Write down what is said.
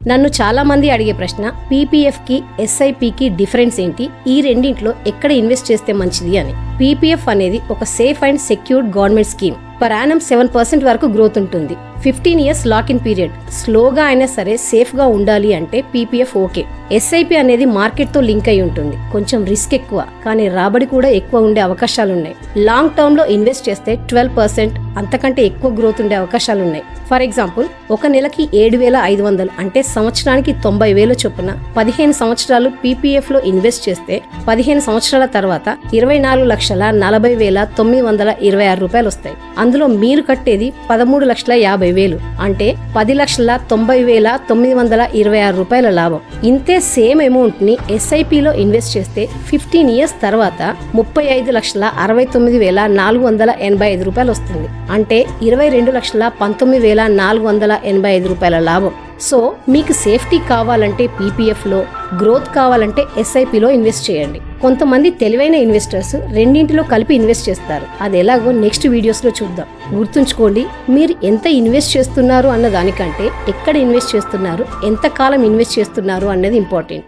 నన్ను చాలా మంది అడిగే ప్రశ్న, పీపీఎఫ్ కి ఎస్ఐపికి డిఫరెన్స్ ఏంటి, ఈ రెండింటిలో ఎక్కడ ఇన్వెస్ట్ చేస్తే మంచిది అని. పీపీఎఫ్ అనేది ఒక safe and secured government scheme. Per annum 7% వరకు గ్రోత్ ఉంటుంది. 15 ఇయర్స్ లాక్ ఇన్ పీరియడ్. స్లోగా అయినా సరే సేఫ్ గా ఉండాలి అంటే పీపీఎఫ్ ఓకే. ఎస్ఐపి అనేది మార్కెట్ తో లింక్ అయి ఉంటుంది. కొంచెం రిస్క్ ఎక్కువ, కానీ రాబడి కూడా ఎక్కువ ఉండే అవకాశాలున్నాయి. లాంగ్ టర్మ్ లో ఇన్వెస్ట్ చేస్తే 12% అంతకంటే ఎక్కువ గ్రోత్ ఉండే అవకాశాలున్నాయి. ఫర్ ఎగ్జాంపుల్, ఒక నెలకి 7,500 అంటే సంవత్సరానికి 90,000 చొప్పున 15 సంవత్సరాలు పీపీఎఫ్ లో ఇన్వెస్ట్ చేస్తే 15 సంవత్సరాల తర్వాత 24,40,926 రూపాయలు వస్తాయి. అందులో మీరు కట్టేది 13,50,000 అంటే 10,90,926 రూపాయల లాభం. ఇంతే సేమ్ అమౌంట్ ని ఎస్ఐపిలో ఇన్వెస్ట్ చేస్తే 15 ఇయర్స్ తర్వాత 35,69,485 రూపాయలు వస్తుంది. అంటే 22,19,485 రూపాయల లాభం. సో మీకు సేఫ్టీ కావాలంటే పీపీఎఫ్ లో, గ్రోత్ కావాలంటే ఎస్ఐపిలో ఇన్వెస్ట్ చేయండి. కొంతమంది తెలివైన ఇన్వెస్టర్స్ రెండింటిలో కలిపి ఇన్వెస్ట్ చేస్తారు. అది ఎలాగో నెక్స్ట్ వీడియోస్ లో చూద్దాం. గుర్తుంచుకోండి, మీరు ఎంత ఇన్వెస్ట్ చేస్తున్నారు అన్న దానికంటే ఎక్కడ ఇన్వెస్ట్ చేస్తున్నారు, ఎంత కాలం ఇన్వెస్ట్ చేస్తున్నారు అన్నది ఇంపార్టెంట్.